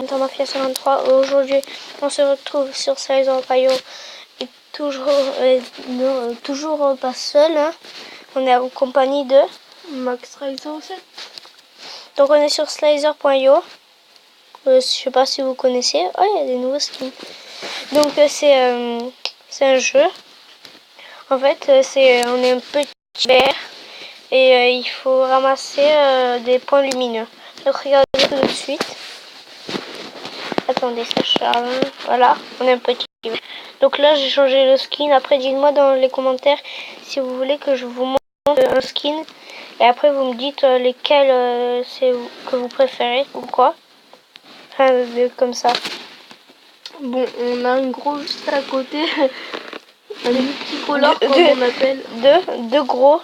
Dans Mafia 53, aujourd'hui on se retrouve sur Slider.io et toujours pas seul, hein. On est en compagnie de Max-Ray07. Donc on est sur Slider.io. Je sais pas si vous connaissez. Oh, il y a des nouveaux skins. Donc c'est un jeu. En fait, on est un petit vert et il faut ramasser des points lumineux. Donc regardez tout de suite. Attendez, ça charge. Voilà, on est un petit vert. Donc là, j'ai changé le skin. Après, dites-moi dans les commentaires si vous voulez que je vous montre un skin. Et après, vous me dites lesquels que vous préférez ou quoi. Enfin, comme ça. Bon, on a un gros juste à côté. Un multicolore, comme on appelle. Deux gros.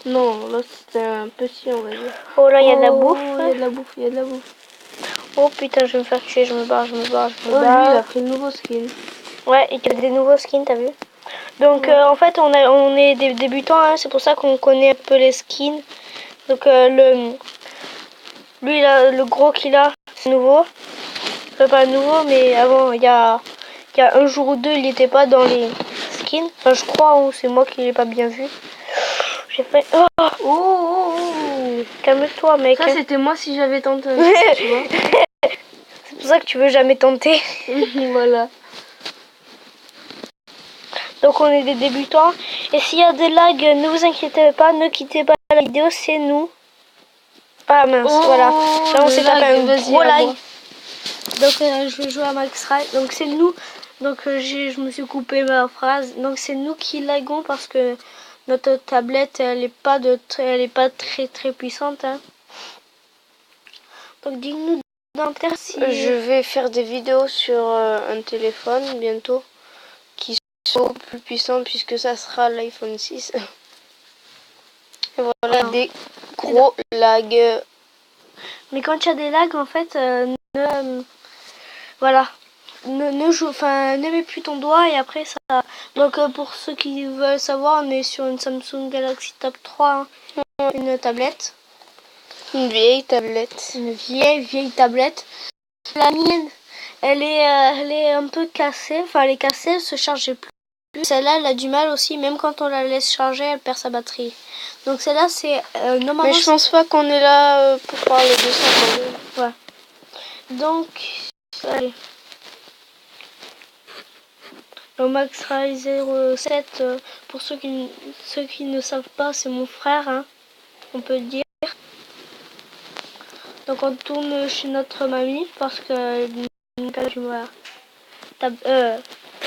Non, là c'est un petit, on va dire. Oh là, il y a de la bouffe. Il y a de la bouffe, il y a de la bouffe. Oh putain, je vais me faire tuer, je me barre. Lui, il a pris le nouveau skin. Ouais, il y a des nouveaux skins, t'as vu? Donc en fait, on est des débutants, hein, c'est pour ça qu'on connaît un peu les skins. Donc lui, là, le gros qu'il a, c'est nouveau. Enfin, pas nouveau, mais avant, il y a un jour ou deux, il n'était pas dans les skins. Enfin, je crois, ou c'est moi qui l'ai pas bien vu. J'ai fait... Oh, calme-toi, mec. Ça, c'était moi si j'avais tenté un tu vois. C'est pour ça que tu veux jamais tenter. Voilà. Donc on est des débutants. Et s'il y a des lags, ne vous inquiétez pas, ne quittez pas la vidéo, c'est nous. Ah mince, voilà. Là on s'est tapé un gros lag. Donc je vais jouer à Max Ray. Donc c'est nous. Donc je me suis coupé ma phrase. Donc c'est nous qui lagons parce que notre tablette elle est pas très puissante. Hein. Donc dites-nous dans le commentaire si... Je vais faire des vidéos sur un téléphone bientôt qui sont plus puissant puisque ça sera l'iPhone 6. Et voilà, des gros lags. Mais quand il y a des lags, en fait, voilà, ne mets plus ton doigt et après ça. Donc pour ceux qui veulent savoir, on est sur une Samsung Galaxy Tab 3, hein, une tablette. Une vieille tablette. Une vieille tablette. La mienne, elle est un peu cassée. Enfin, elle est cassée, elle se chargeait plus. Celle-là, elle a du mal aussi, même quand on la laisse charger, elle perd sa batterie. Donc celle-là, c'est normalement... Mais je pense pas qu'on est là pour parler de ça. Ouais. Donc, allez. Le Max Ray 07, pour ceux qui ne savent pas, c'est mon frère, hein, on peut le dire. Donc on tourne chez notre mamie parce que n'a pas du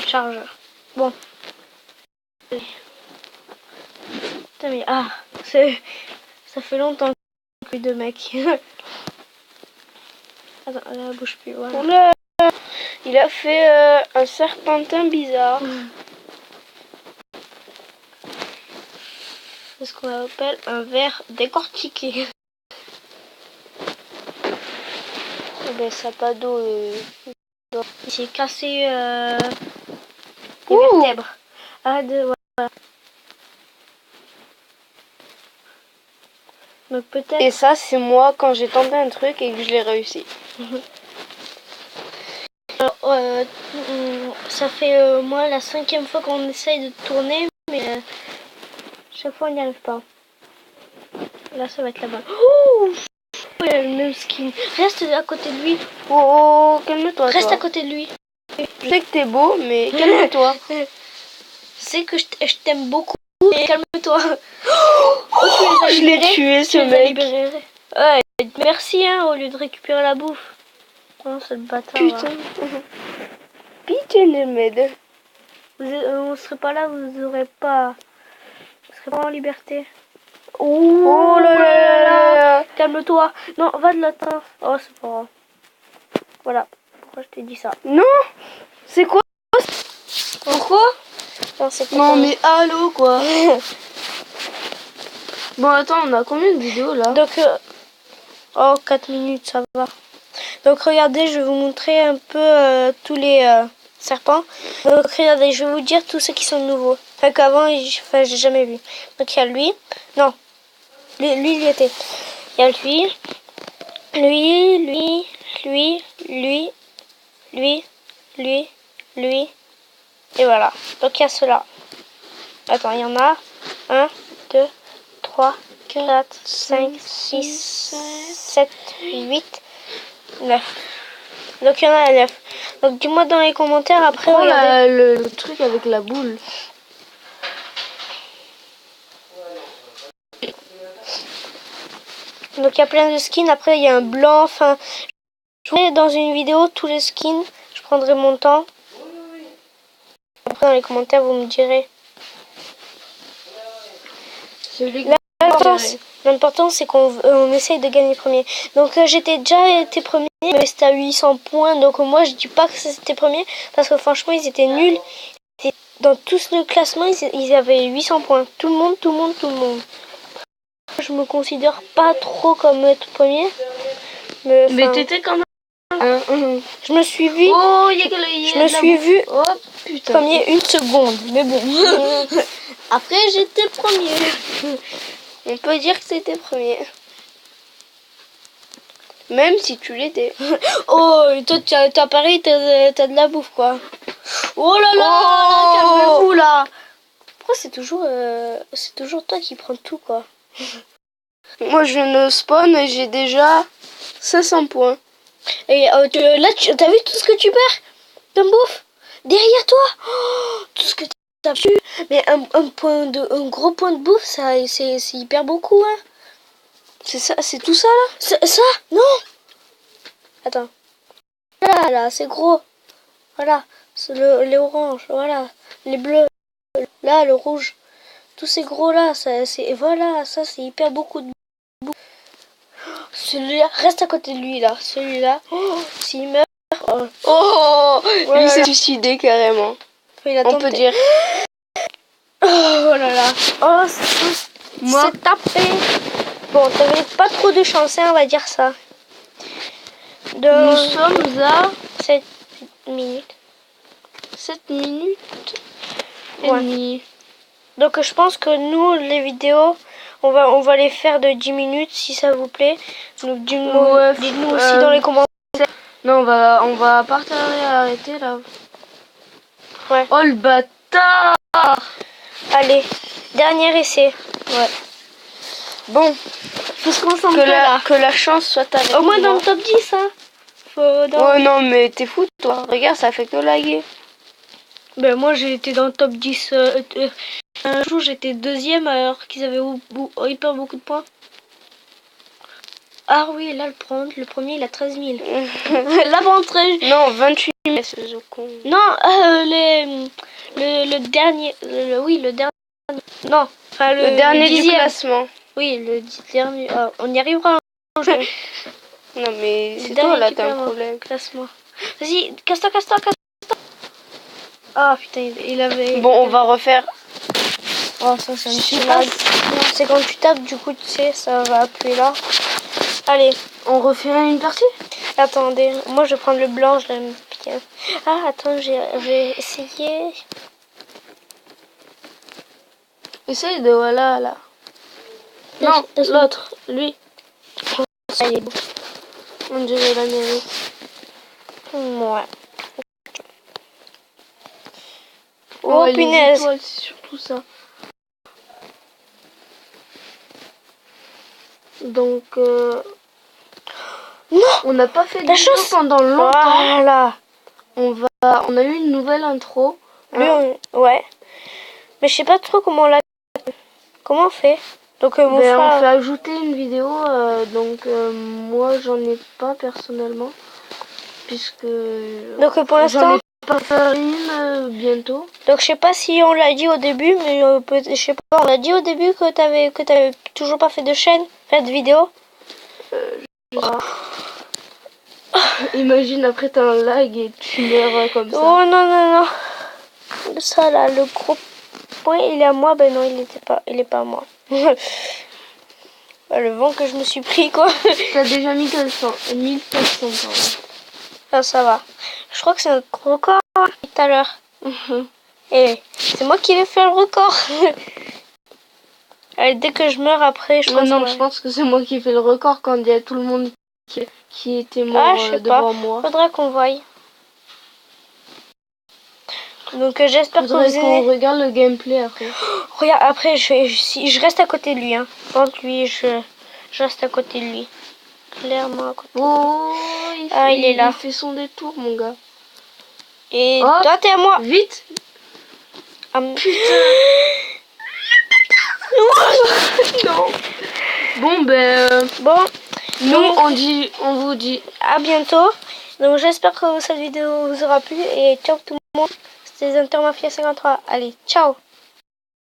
chargeur. Bon. Putain mais ça fait longtemps que deux mecs. Attends, là bouge plus. Voilà. Oula, il a fait un serpentin bizarre. C'est ce qu'on appelle un verre décortiqué. Ben ça pas d'eau. Il s'est cassé les vertèbres. Voilà. Donc peut-être. Et ça c'est moi quand j'ai tenté un truc et que je l'ai réussi. Alors, ça fait moi la 5e fois qu'on essaye de tourner, mais chaque fois on n'y arrive pas. Là ça va être là-bas. Oh, il a le même skin. Reste à côté de lui. Oh, calme-toi. Reste à côté de lui. Je sais que t'es beau, mais calme-toi. Je sais que je t'aime beaucoup, mais calme-toi. Oh, je l'ai tué ce mec. Ouais, merci hein, au lieu de récupérer la bouffe. Oh, c'est le bâtard. Putain. Pitié ne m'aide. On serait pas là, vous serez pas en liberté. Oh là là. Calme-toi. Non, va de l'autre. Oh, c'est pas grave. Voilà. Pourquoi je t'ai dit ça? Non. C'est quoi? Pourquoi? Non, mais allô quoi. Bon, attends, on a combien de vidéos là? Donc, 4 minutes, ça va. Donc, regardez, je vais vous montrer un peu tous les serpents. Donc, regardez, je vais vous dire tous ceux qui sont nouveaux. Enfin, qu'avant, j'ai jamais vu. Donc, il y a lui. Non. Lui, il y était. Il y a lui, lui, lui, lui, lui. Et voilà. Donc il y a cela. Attends, il y en a 1, 2, 3, 4, 5, 6, 7, 8, 9. Donc il y en a 9. Donc dis-moi dans les commentaires après. Regardez le truc avec la boule. Donc il y a plein de skins. Après il y a un blanc. Enfin, je ferai dans une vidéo tous les skins. Je prendrai mon temps. Après dans les commentaires vous me direz. L'important c'est qu'on essaye de gagner premier. Donc j'étais déjà été premier, mais c'était à 800 points. Donc moi je dis pas que c'était premier parce que franchement ils étaient nuls. Dans tout le classement ils avaient 800 points. Tout le monde. Je me considère pas trop comme être premier. Mais t'étais quand même. Je me suis vu. Oh, je me suis vu oh, putain. premier une seconde. Mais bon. Après j'étais premier. On peut dire que c'était premier. Même si tu l'étais. Oh, toi t'as pareil, t'as de la bouffe quoi. Oh là là, calmez-vous là. Pourquoi c'est toujours toi qui prends tout quoi. Moi je ne spawn et j'ai déjà 500 points. Et là t'as vu tout ce que tu perds de bouffe derrière toi. Oh, tout ce que t'as vu. Mais un gros point de bouffe, ça c'est hyper beaucoup hein. C'est ça, c'est tout ça là. Ça non. Attends. Là, c'est gros. Voilà, c'est les oranges, voilà, les bleus. Là, le rouge. Tous ces gros là, voilà, ça c'est hyper beaucoup de bouffe. Celui-là, reste à côté de lui là. Celui-là, s'il meurt. Voilà. Lui s'est suicidé carrément. On peut dire. Oh là là. Oh, c'est tapé. Bon, t'avais pas trop de chance, hein, on va dire ça. Nous sommes à 7 minutes. 7 minutes et Ouais. demie. Donc je pense que nous, les vidéos, on va les faire de 10 minutes si ça vous plaît. Donc dites-nous aussi dans les commentaires. Non, on va partir et arrêter là. Ouais. Oh le bâtard. Allez, dernier essai. Ouais. Bon, faut se concentrer là. Que la chance soit avec au moins moi. Dans le top 10, hein. Oh non, mais t'es fou toi. Regarde, ça fait que laguer. Ben moi j'ai été dans le top 10. Un jour j'étais deuxième alors qu'ils avaient hyper beaucoup de points. Ah oui, là le premier il a 13 000. Là bon, non, 28 000. C'est con. Non, le dernier. Oui, le dernier. Non, enfin le dernier du classement. Oui, le dernier. On y arrivera. Non mais c'est toi là, t'as un problème. Classement. Vas-y, casse-toi. Ah putain, il avait. Bon, on va refaire. Oh, ça c'est un petit lag. C'est quand tu tapes, du coup, tu sais, ça va appuyer là. Allez, on refait une partie. Attendez, moi je vais prendre le blanc, je l'aime bien. Ah, attends, j'ai essayé. Essaye de voilà là. Non, l'autre, lui. Ça, il est beau. On dirait l'Amérique. Ouais. Oh, punaise. C'est surtout ça. Donc, non, on n'a pas fait de vidéo pendant longtemps. Voilà. On a eu une nouvelle intro. Hein. Ouais. Mais je sais pas trop comment on fait. Donc on fait ajouter une vidéo. Moi j'en ai pas personnellement, puisque. Donc pour l'instant. Pas faire une bientôt. Donc je sais pas si on l'a dit au début, mais je sais pas. On a dit au début que t'avais toujours pas fait de chaîne, de vidéo. Imagine après t'as un lag et tu meurs comme ça. Oh non. Ça là, le gros point il est à moi. Ben non, il est pas à moi. Le vent que je me suis pris quoi. T'as déjà 1400 pardon. Ah, ça va. Je crois que c'est notre record tout à l'heure. Et c'est moi qui vais faire le record. Allez, dès que je meurs après, je pense. Non, je pense que c'est moi qui fais le record quand il y a tout le monde qui était mort je sais devant pas. moi. Faudrait qu'on voie. Donc j'espère que Faudrait vous qu'on aimez. regarde le gameplay après. Regarde, après si je reste à côté de lui. Hein. Par contre, lui, je reste à côté de lui. Clairement à côté. Oh, il est là. Il fait son détour, mon gars. Et hop, toi, t'es à moi. Vite. Putain. Non. Bon, ben... Bon, nous, on vous dit... à bientôt. Donc j'espère que cette vidéo vous aura plu. Et ciao tout le monde. C'était Zentermafia 53. Allez, ciao.